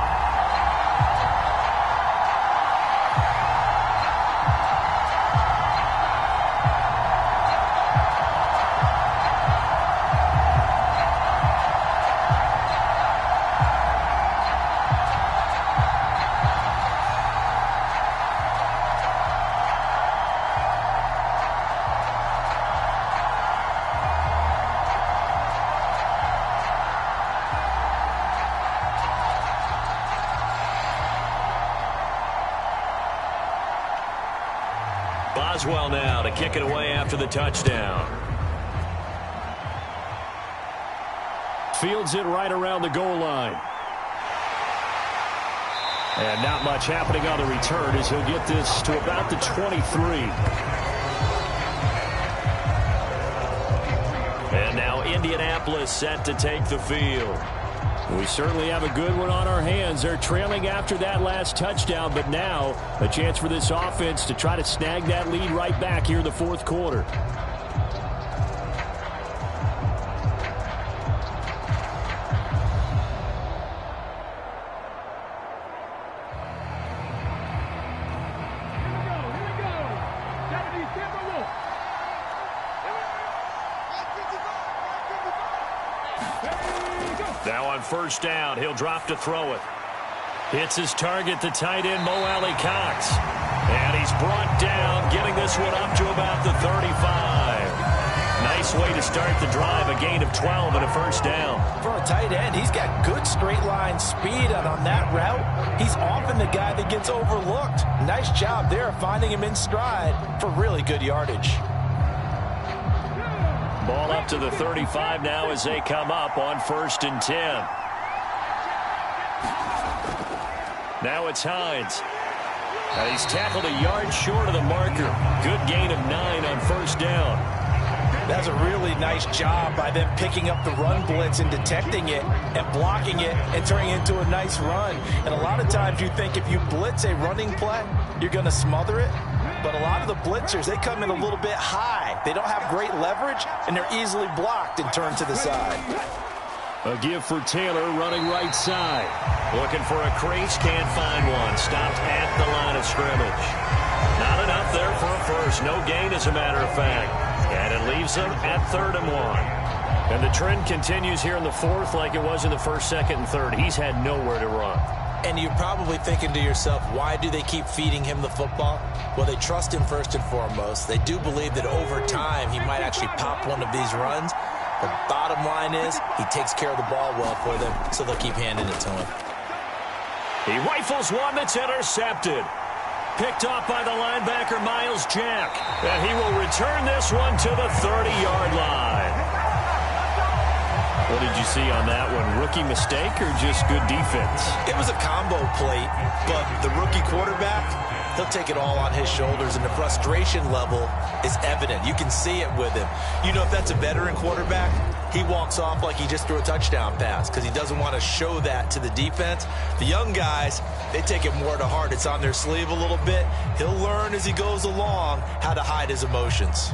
Boswell now to kick it away after the touchdown. Fields it right around the goal line. And not much happening on the return as he'll get this to about the 23. And now Indianapolis set to take the field. We certainly have a good one on our hands. They're trailing after that last touchdown, but now a chance for this offense to try to snag that lead right back here in the 4th quarter. Now on 1st down, he'll drop to throw it. Hits his target, the tight end, Mo Alley Cox. And he's brought down, getting this one up to about the 35. Nice way to start the drive, a gain of 12 and a 1st down. For a tight end, he's got good straight line speed, and on that route, he's often the guy that gets overlooked. Nice job there finding him in stride for really good yardage. to the 35 now as they come up on 1st and 10. Now it's Hines. And he's tackled a yard short of the marker. Good gain of 9 on 1st down. That's a really nice job by them picking up the run blitz and detecting it and blocking it and turning it into a nice run. And a lot of times you think if you blitz a running play, you're going to smother it. But a lot of the blitzers, they come in a little bit high. They don't have great leverage, and they're easily blocked and turned to the side. A give for Taylor running right side. Looking for a crease, can't find one. Stopped at the line of scrimmage. Not enough there for a first. No gain, as a matter of fact. And it leaves them at 3rd and 1. And the trend continues here in the 4th like it was in the 1st, 2nd, and 3rd. He's had nowhere to run. And you're probably thinking to yourself, why do they keep feeding him the football? Well, they trust him first and foremost. They do believe that over time he might actually pop one of these runs. But bottom line is he takes care of the ball well for them, so they'll keep handing it to him. He rifles one that's intercepted. Picked off by the linebacker, Miles Jack. And he will return this one to the 30-yard line. What did you see on that one? Rookie mistake or just good defense? It was a combo plate, but the rookie quarterback, he'll take it all on his shoulders, and the frustration level is evident. You can see it with him. You know, if that's a veteran quarterback, he walks off like he just threw a touchdown pass because he doesn't want to show that to the defense. The young guys, they take it more to heart. It's on their sleeve a little bit. He'll learn as he goes along how to hide his emotions.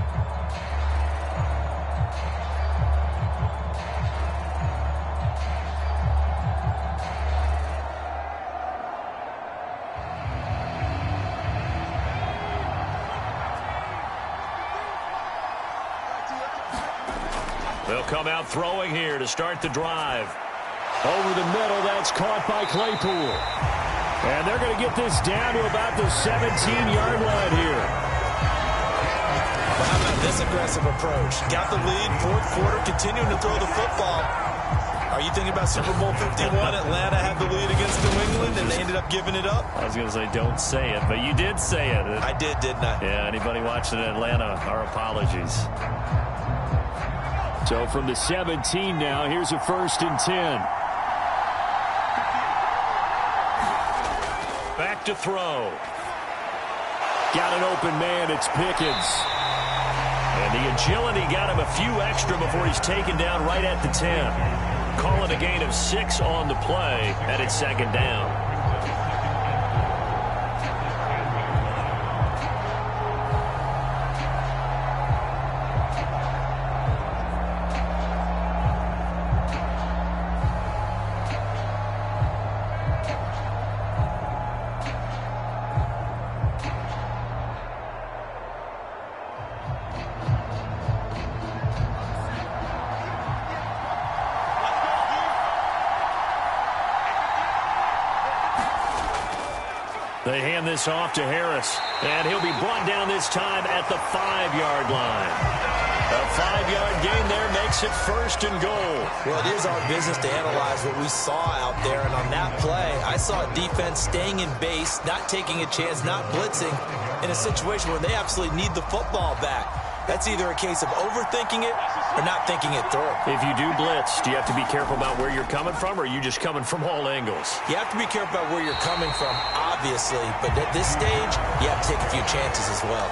They'll come out throwing here to start the drive. Over the middle, that's caught by Claypool. And they're going to get this down to about the 17-yard line here. Well, how about this aggressive approach? Got the lead, 4th quarter, continuing to throw the football. Are you thinking about Super Bowl 51? Atlanta had the lead against New England, and they ended up giving it up? I was going to say, don't say it, but you did say it. I did, didn't I? Yeah, anybody watching Atlanta, our apologies. So from the 17 now, here's a 1st and 10. Back to throw. Got an open man, it's Pickens. And the agility got him a few extra before he's taken down right at the 10. Call it a gain of 6 on the play, and it's 2nd down. They hand this off to Harris, and he'll be brought down this time at the 5-yard line. A 5-yard gain there makes it 1st and goal. Well, it is our business to analyze what we saw out there, and on that play, I saw a defense staying in base, not taking a chance, not blitzing, in a situation where they absolutely need the football back. That's either a case of overthinking it or not thinking it through. If you do blitz, do you have to be careful about where you're coming from, or are you just coming from all angles? You have to be careful about where you're coming from, obviously, but at this stage, you have to take a few chances as well.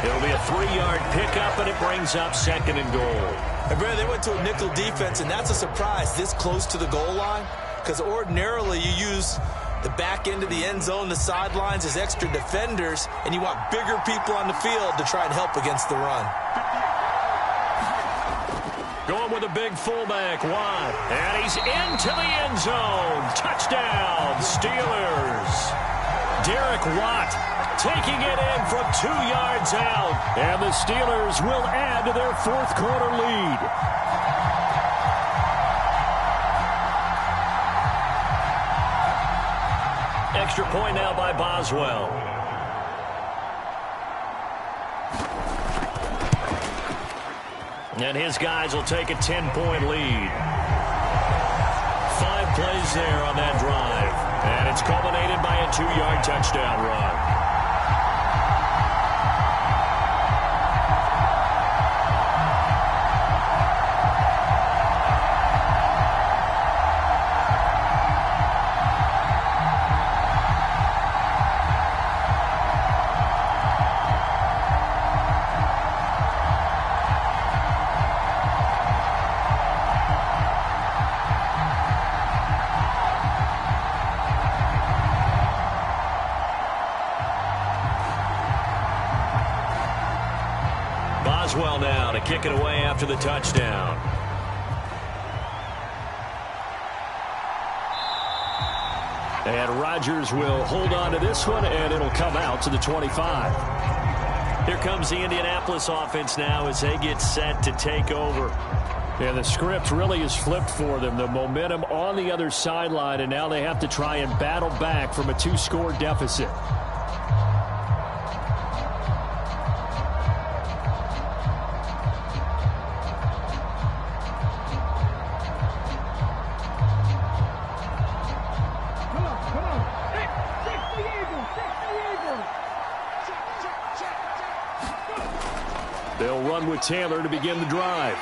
It'll be a 3-yard pickup, and it brings up 2nd and goal. And Brandon, they went to a nickel defense, and that's a surprise this close to the goal line, because ordinarily you use the back end of the end zone, the sidelines as extra defenders, and you want bigger people on the field to try and help against the run. Going with a big fullback, Watt, and he's into the end zone. Touchdown, Steelers. Derek Watt taking it in from 2 yards out, and the Steelers will add to their 4th quarter lead. Extra point now by Boswell. And his guys will take a 10-point lead. 5 plays there on that drive. And it's culminated by a 2-yard touchdown run. Boswell now to kick it away after the touchdown. And Rodgers will hold on to this one, and it'll come out to the 25. Here comes the Indianapolis offense now as they get set to take over. And the script really is flipped for them. The momentum on the other sideline, and now they have to try and battle back from a 2-score deficit. They'll run with Taylor to begin the drive.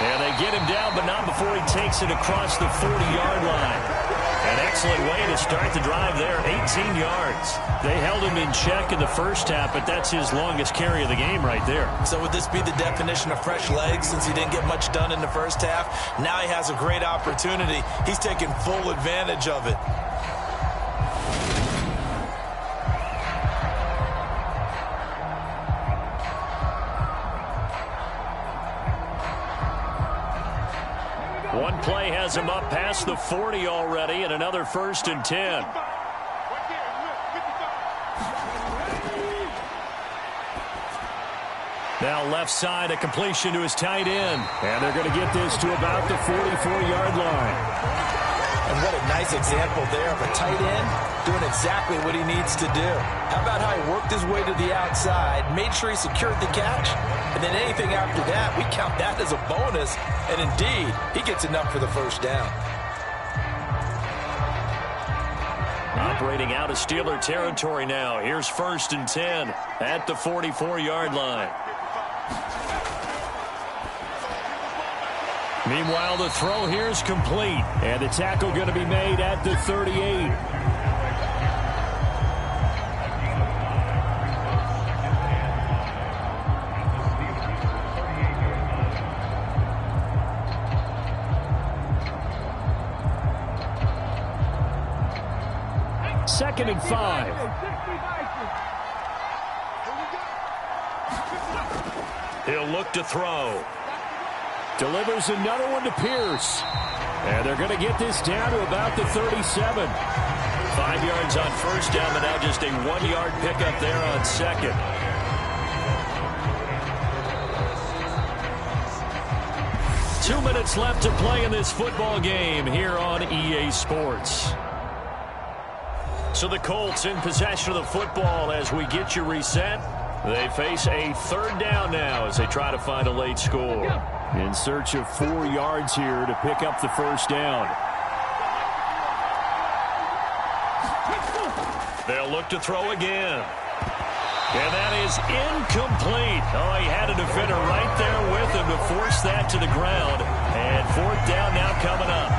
And they get him down, but not before he takes it across the 40-yard line. An excellent way to start the drive there, 18 yards. They held him in check in the first half, but that's his longest carry of the game right there. So would this be the definition of fresh legs since he didn't get much done in the first half? Now he has a great opportunity. He's taking full advantage of it. One play has him up past the 40 already, and another 1st and 10. Now left side, a completion to his tight end. And they're going to get this to about the 44-yard line. And what a nice example there of a tight end doing exactly what he needs to do. How about how he worked his way to the outside, made sure he secured the catch, and then anything after that, we count that as a bonus. And indeed, he gets enough for the first down. Operating out of Steeler territory now. Here's 1st and 10 at the 44-yard line. Meanwhile, the throw here is complete, and the tackle going to be made at the 38. Second and 5. He'll look to throw. Delivers another one to Pierce. And they're going to get this down to about the 37. 5 yards on first down, but now just a 1-yard pickup there on second. Two minutes left to play in this football game here on EA Sports. So the Colts in possession of the football as we get you reset. They face a 3rd down now as they try to find a late score. In search of 4 yards here to pick up the first down. They'll look to throw again. And that is incomplete. Oh, he had a defender right there with him to force that to the ground. And 4th down now coming up.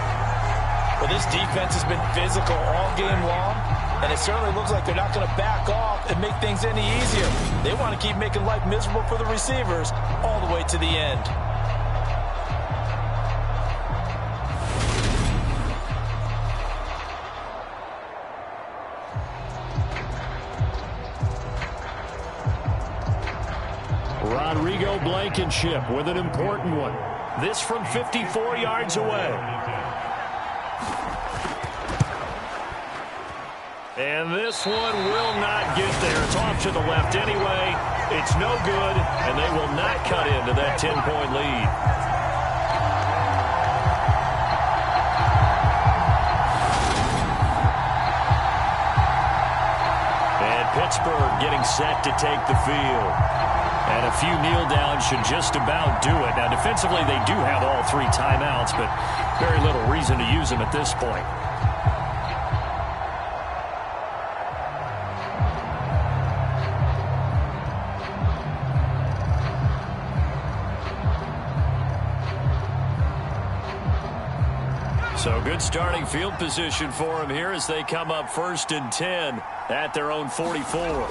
Well, this defense has been physical all game long, and it certainly looks like they're not going to back off and make things any easier. They want to keep making life miserable for the receivers all the way to the end. Rodrigo Blankenship with an important one. This from 54 yards away. And this one will not get there. It's off to the left anyway. It's no good, and they will not cut into that 10-point lead. And Pittsburgh getting set to take the field. And a few kneel downs should just about do it. Now, defensively, they do have all 3 timeouts, but very little reason to use them at this point. So good starting field position for him here as they come up 1st and 10 at their own 44.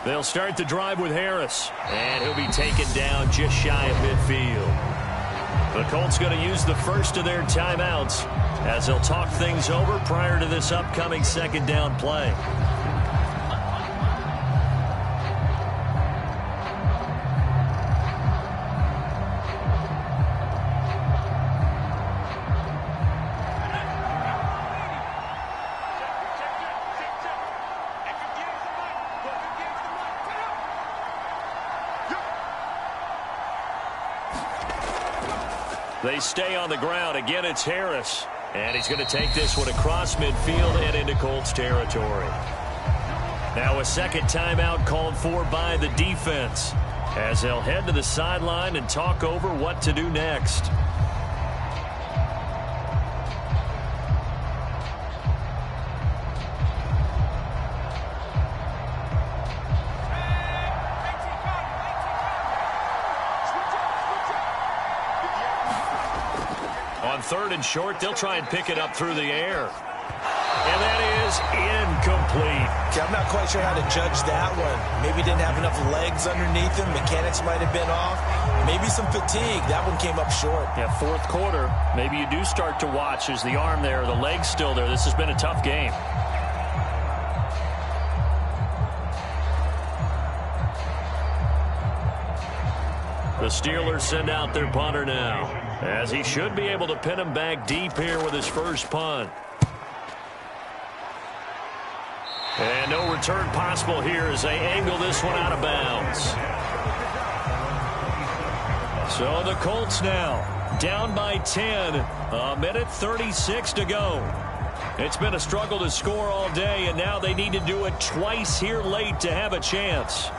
They'll start the drive with Harris, and he'll be taken down just shy of midfield. The Colts going to use the first of their timeouts as they'll talk things over prior to this upcoming 2nd down play. They stay on the ground. Again, it's Harris. And he's going to take this one across midfield and into Colts territory. Now a second timeout called for by the defense, as they'll head to the sideline and talk over what to do next. On 3rd and short, they'll try and pick it up through the air. And that is incomplete. Okay, I'm not quite sure how to judge that one. Maybe didn't have enough legs underneath him. Mechanics might have been off. Maybe some fatigue. That one came up short. Yeah, 4th quarter. Maybe you do start to watch as the arm there, the leg's still there. This has been a tough game. The Steelers send out their punter now, as he should be able to pin him back deep here with his first punt. And no return possible here as they angle this one out of bounds. So the Colts now down by 10, a minute 36 to go. It's been a struggle to score all day, and now they need to do it twice here late to have a chance.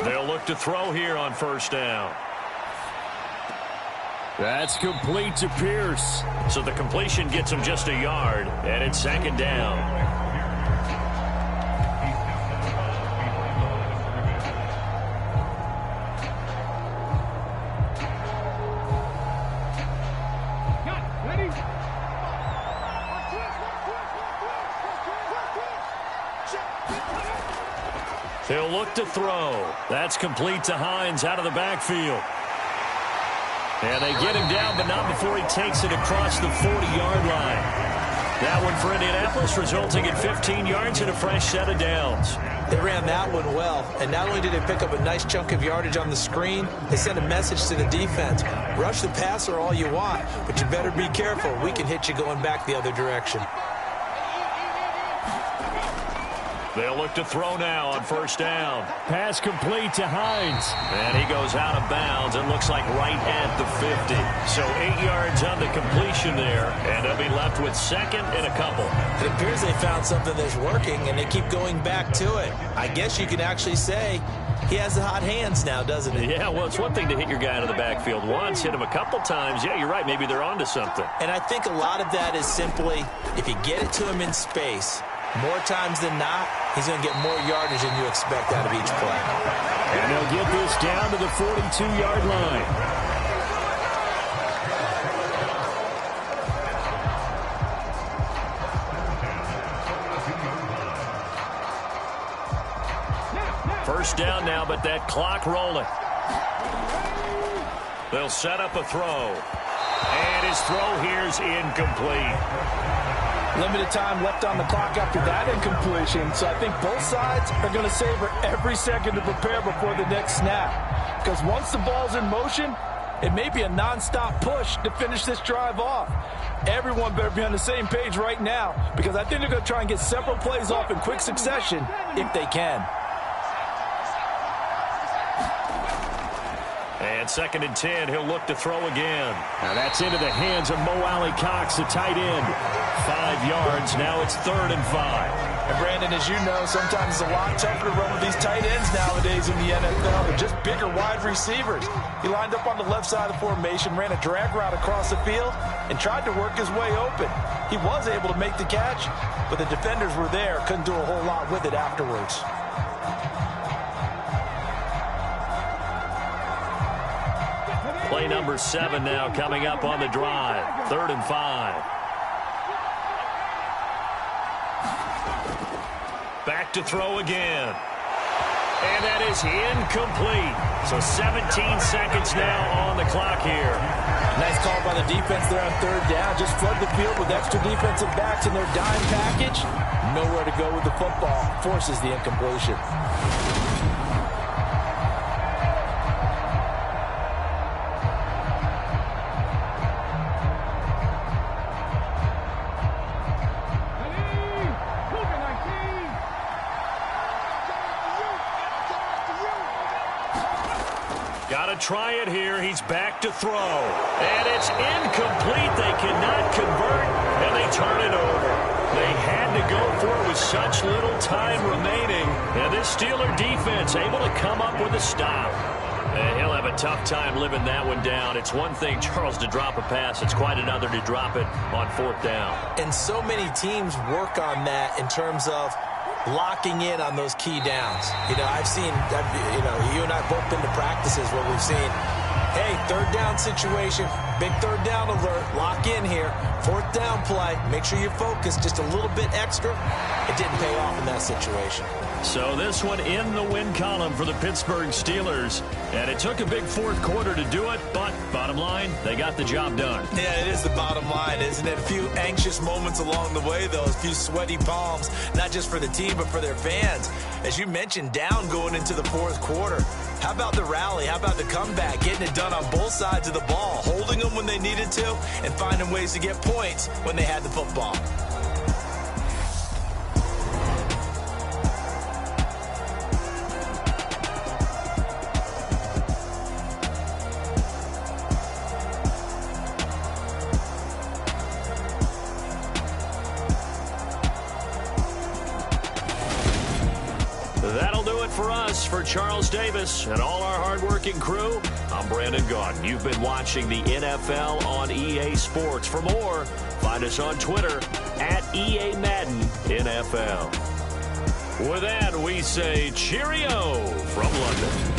They'll look to throw here on 1st down. That's complete to Pierce. So the completion gets him just a yard, and it's 2nd down. They'll look to throw. That's complete to Hines out of the backfield. And they get him down, but not before he takes it across the 40-yard line. That one for Indianapolis, resulting in 15 yards and a fresh set of downs. They ran that one well, and not only did they pick up a nice chunk of yardage on the screen, they sent a message to the defense. Rush the passer all you want, but you better be careful. We can hit you going back the other direction. They'll look to throw now on 1st down. Pass complete to Hines. And he goes out of bounds. It looks like right at the 50. So 8 yards on the completion there. And they'll be left with 2nd and a couple. It appears they found something that's working, and they keep going back to it. I guess you can actually say he has the hot hands now, doesn't he? Yeah, well, it's one thing to hit your guy out of the backfield once, hit him a couple times. Yeah, you're right. Maybe they're onto something. And I think a lot of that is simply if you get it to him in space, more times than not, he's going to get more yardage than you expect out of each play. And they'll get this down to the 42-yard line. First down now, but that clock rolling. They'll set up a throw. And his throw here's incomplete. Limited time left on the clock after that incompletion, so I think both sides are going to savor every second to prepare before the next snap. Because once the ball's in motion, it may be a nonstop push to finish this drive off. Everyone better be on the same page right now, because I think they're going to try and get several plays off in quick succession if they can. And 2nd and 10, he'll look to throw again. Now that's into the hands of Mo Alley-Cox, the tight end. 5 yards, now it's 3rd and 5. And Brandon, as you know, sometimes it's a lot tougher to run with these tight ends nowadays in the NFL. They're just bigger wide receivers. He lined up on the left side of the formation, ran a drag route across the field, and tried to work his way open. He was able to make the catch, but the defenders were there, couldn't do a whole lot with it afterwards. Play number 7 now coming up on the drive. 3rd and 5. Back to throw again. And that is incomplete. So 17 seconds now on the clock here. Nice call by the defense there on 3rd down. Just flood the field with extra defensive backs in their dime package. nowhere to go with the football, forces the incompletion. Got to try it here. He's back to throw. And it's incomplete. They cannot convert, and they turn it over. They had to go for it with such little time remaining. And this Steeler defense able to come up with a stop. And he'll have a tough time living that one down. It's one thing, Charles, to drop a pass. It's quite another to drop it on 4th down. And so many teams work on that in terms of locking in on those key downs. I've seen, you and I both been to practices where we've seen, hey, 3rd down situation, big 3rd down alert, lock in here, 4th down play, make sure you focus just a little bit extra. It didn't pay off in that situation. So this one in the win column for the Pittsburgh Steelers. And it took a big 4th quarter to do it, but bottom line, they got the job done. Yeah, it is the bottom line, isn't it? A few anxious moments along the way, though. A few sweaty palms, not just for the team, but for their fans. As you mentioned, down going into the 4th quarter. How about the rally? How about the comeback? Getting it done on both sides of the ball, holding them when they needed to, and finding ways to get points when they had the football. That'll do it for us. For Charles Davis and all our hardworking crew, I'm Brandon Gaudin. You've been watching the NFL on EA Sports. For more, find us on Twitter at EA Madden NFL. With that, we say cheerio from London.